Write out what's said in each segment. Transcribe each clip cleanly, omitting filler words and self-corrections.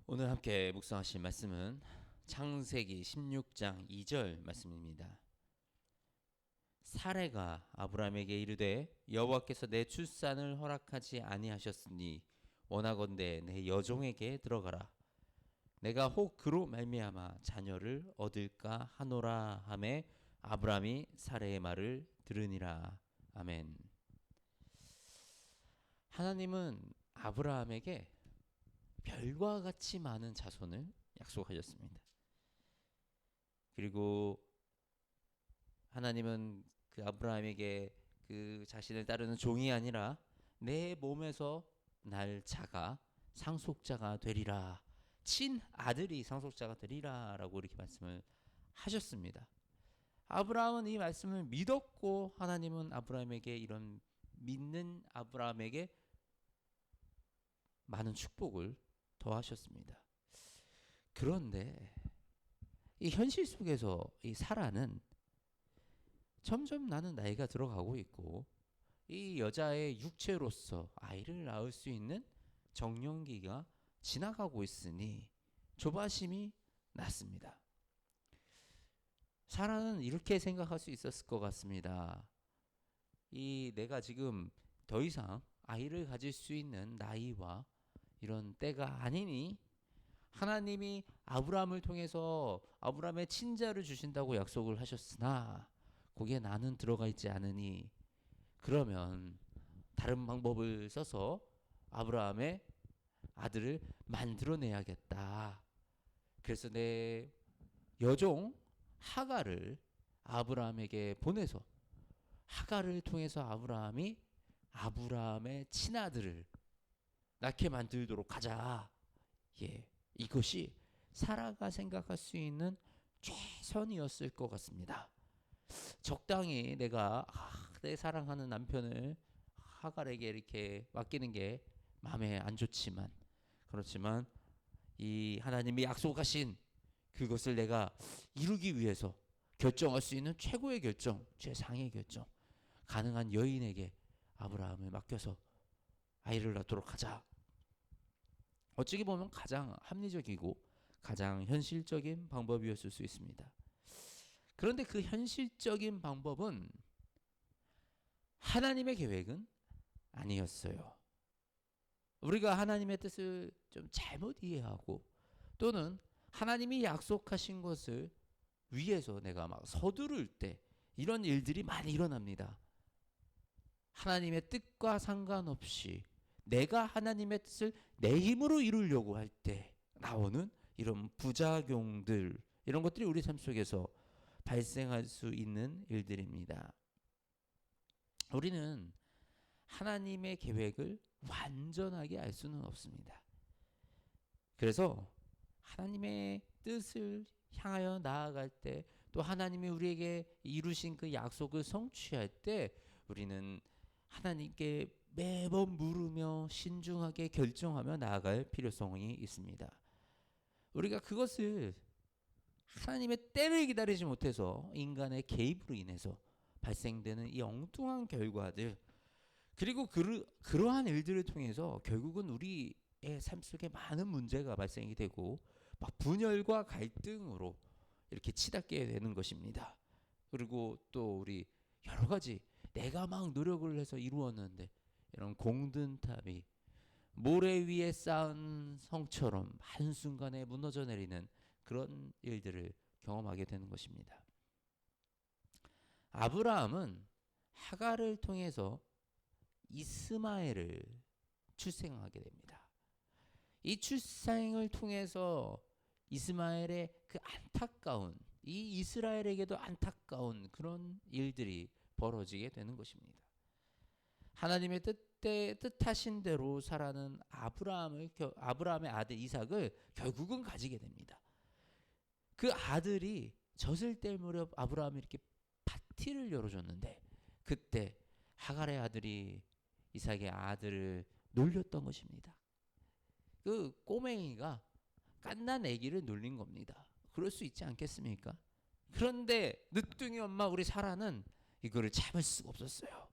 오늘 함께 묵상하실 말씀은 창세기 16장 2절 말씀입니다. 사레가 아브라함에게 이르되 여호와께서 내 출산을 허락하지 아니하셨으니 원하건대 내 여종에게 들어가라. 내가 혹 그로 말미암아 자녀를 얻을까 하노라 하매 아브라함이 사레의 말을 들으니라. 아멘. 하나님은 아브라함에게 별과 같이 많은 자손을 약속하셨습니다. 그리고 하나님은 그 아브라함에게 그 자신을 따르는 종이 아니라 내 몸에서 날 자가 상속자가 되리라. 친 아들이 상속자가 되리라 라고 이렇게 말씀을 하셨습니다. 아브라함은 이 말씀을 믿었고 하나님은 아브라함에게 이런 믿는 아브라함에게 많은 축복을 더하셨습니다. 그런데 이 현실 속에서 이 사라는 점점 나는 나이가 들어가고 있고 이 여자의 육체로서 아이를 낳을 수 있는 정년기가 지나가고 있으니 조바심이 났습니다. 사라는 이렇게 생각할 수 있었을 것 같습니다. 이 내가 지금 더 이상 아이를 가질 수 있는 나이와 이런 때가 아니니 하나님이 아브라함을 통해서 아브라함의 친자를 주신다고 약속을 하셨으나 거기에 나는 들어가 있지 않으니 그러면 다른 방법을 써서 아브라함의 아들을 만들어내야겠다. 그래서 내 여종 하갈을 아브라함에게 보내서 하갈을 통해서 아브라함의 친아들을 낳게 만들도록 하자. 예, 이것이 사라가 생각할 수 있는 최선이었을 것 같습니다. 적당히 내가 내 사랑하는 남편을 하갈에게 이렇게 맡기는 게 마음에 안 좋지만 그렇지만 이 하나님이 약속하신 그것을 내가 이루기 위해서 결정할 수 있는 최고의 결정, 최상의 결정, 가능한 여인에게 아브라함을 맡겨서 아이를 낳도록 하자. 어찌 보면 가장 합리적이고 가장 현실적인 방법이었을 수 있습니다. 그런데 그 현실적인 방법은 하나님의 계획은 아니었어요. 우리가 하나님의 뜻을 좀 잘못 이해하고 또는 하나님이 약속하신 것을 위해서 내가 막 서두를 때 이런 일들이 많이 일어납니다. 하나님의 뜻과 상관없이 내가 하나님의 뜻을 내 힘으로 이루려고 할 때 나오는 이런 부작용들, 이런 것들이 우리 삶 속에서 발생할 수 있는 일들입니다. 우리는 하나님의 계획을 완전하게 알 수는 없습니다. 그래서 하나님의 뜻을 향하여 나아갈 때 또 하나님이 우리에게 이루신 그 약속을 성취할 때 우리는 하나님께 매번 물으며 신중하게 결정하며 나아갈 필요성이 있습니다. 우리가 그것을 하나님의 때를 기다리지 못해서 인간의 개입으로 인해서 발생되는 이 엉뚱한 결과들 그리고 그러한 일들을 통해서 결국은 우리의 삶 속에 많은 문제가 발생이 되고 막 분열과 갈등으로 이렇게 치닫게 되는 것입니다. 그리고 또 우리 여러 가지 내가 막 노력을 해서 이루었는데 이런 공든탑이 모래 위에 쌓은 성처럼 한순간에 무너져 내리는 그런 일들을 경험하게 되는 것입니다. 아브라함은 하갈을 통해서 이스마엘을 출생하게 됩니다. 이 출생을 통해서 이스마엘의 그 안타까운 이 이스라엘에게도 안타까운 그런 일들이 벌어지게 되는 것입니다. 하나님의 뜻하신 대로 사라는 아브라함의 아들 이삭을 결국은 가지게 됩니다. 그 아들이 젖을 뗄 무렵 아브라함이 이렇게 파티를 열어줬는데 그때 하갈의 아들이 이삭의 아들을 놀렸던 것입니다. 그 꼬맹이가 갓난 아기를 놀린 겁니다. 그럴 수 있지 않겠습니까? 그런데 늦둥이 엄마 우리 사라는 이거를 참을 수가 없었어요.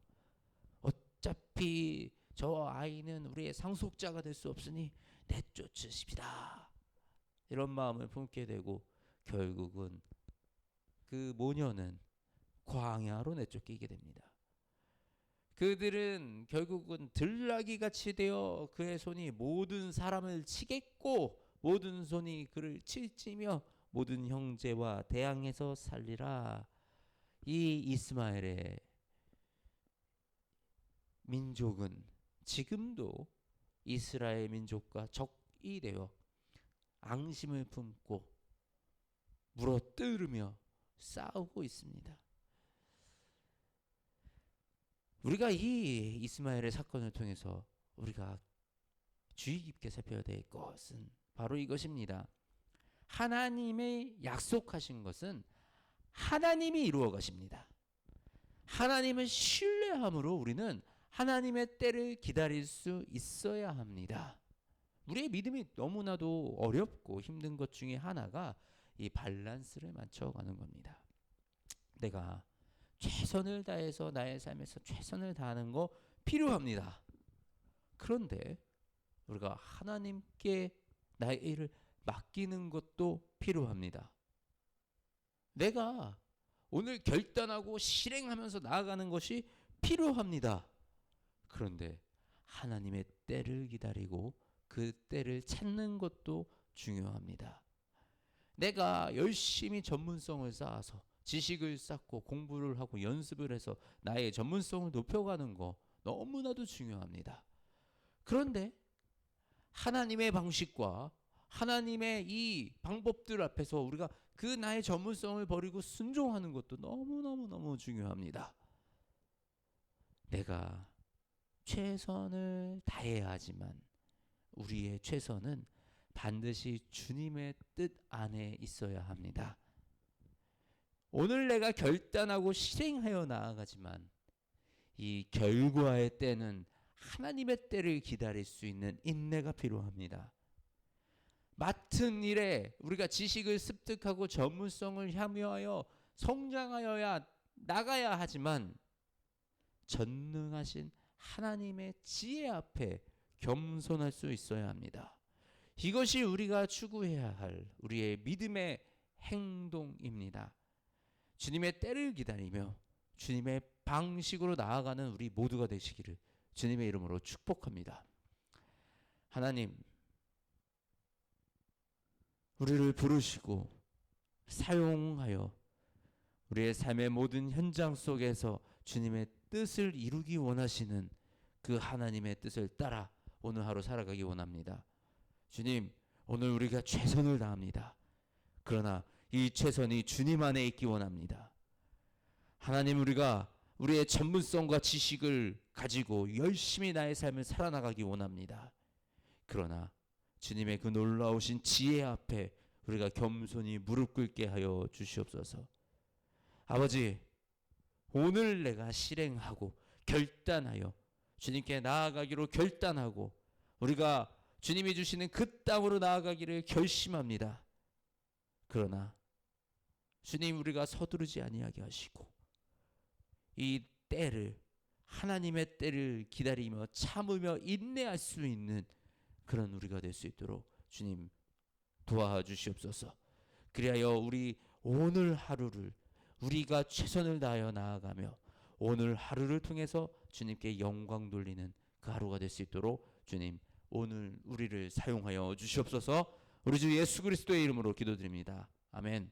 어차피 저 아이는 우리의 상속자가 될 수 없으니 내쫓으십시다. 이런 마음을 품게 되고 결국은 그 모녀는 광야로 내쫓기게 됩니다. 그들은 결국은 들나귀 같이 되어 그의 손이 모든 사람을 치겠고 모든 손이 그를 칠지며 모든 형제와 대항해서 살리라. 이 이스마엘의 민족은 지금도 이스라엘 민족과 적이 되어 앙심을 품고 물어뜯으며 싸우고 있습니다. 우리가 이 이스마엘의 사건을 통해서 우리가 주의 깊게 살펴야 될 것은 바로 이것입니다. 하나님의 약속하신 것은 하나님이 이루어 가십니다. 하나님을 신뢰함으로 우리는 하나님의 때를 기다릴 수 있어야 합니다. 우리의 믿음이 너무나도 어렵고 힘든 것 중에 하나가 이 밸런스를 맞춰가는 겁니다. 내가 최선을 다해서 나의 삶에서 최선을 다하는 거 필요합니다. 그런데 우리가 하나님께 나의 일을 맡기는 것도 필요합니다. 내가 오늘 결단하고 실행하면서 나아가는 것이 필요합니다. 그런데 하나님의 때를 기다리고 그 때를 찾는 것도 중요합니다. 내가 열심히 전문성을 쌓아서 지식을 쌓고 공부를 하고 연습을 해서 나의 전문성을 높여가는 거 너무나도 중요합니다. 그런데 하나님의 방식과 하나님의 이 방법들 앞에서 우리가 그 나의 전문성을 버리고 순종하는 것도 너무너무 중요합니다. 내가 최선을 다해야 하지만 우리의 최선은 반드시 주님의 뜻 안에 있어야 합니다. 오늘 내가 결단하고 실행하여 나아가지만 이 결과의 때는 하나님의 때를 기다릴 수 있는 인내가 필요합니다. 맡은 일에 우리가 지식을 습득하고 전문성을 향유하여 성장하여야 나가야 하지만 전능하신 하나님의 지혜 앞에 겸손할 수 있어야 합니다. 이것이 우리가 추구해야 할 우리의 믿음의 행동입니다. 주님의 때를 기다리며 주님의 방식으로 나아가는 우리 모두가 되시기를 주님의 이름으로 축복합니다. 하나님, 우리를 부르시고 사용하여 우리의 삶의 모든 현장 속에서 주님의 뜻을 이루기 원하시는 그 하나님의 뜻을 따라 오늘 하루 살아가기 원합니다. 주님, 오늘 우리가 최선을 다합니다. 그러나 이 최선이 주님 안에 있기 원합니다. 하나님, 우리가 우리의 전문성과 지식을 가지고 열심히 나의 삶을 살아나가기 원합니다. 그러나 주님의 그 놀라우신 지혜 앞에 우리가 겸손히 무릎 꿇게 하여 주시옵소서. 아버지, 오늘 내가 실행하고 결단하여 주님께 나아가기로 결단하고 우리가 주님이 주시는 그 땅으로 나아가기를 결심합니다. 그러나 주님, 우리가 서두르지 아니하게 하시고 이 때를, 하나님의 때를 기다리며 참으며 인내할 수 있는 그런 우리가 될 수 있도록 주님 도와주시옵소서. 그리하여 우리 오늘 하루를 우리가 최선을 다하여 나아가며 오늘 하루를 통해서 주님께 영광 돌리는 그 하루가 될 수 있도록 주님 오늘 우리를 사용하여 주시옵소서. 우리 주 예수 그리스도의 이름으로 기도드립니다. 아멘.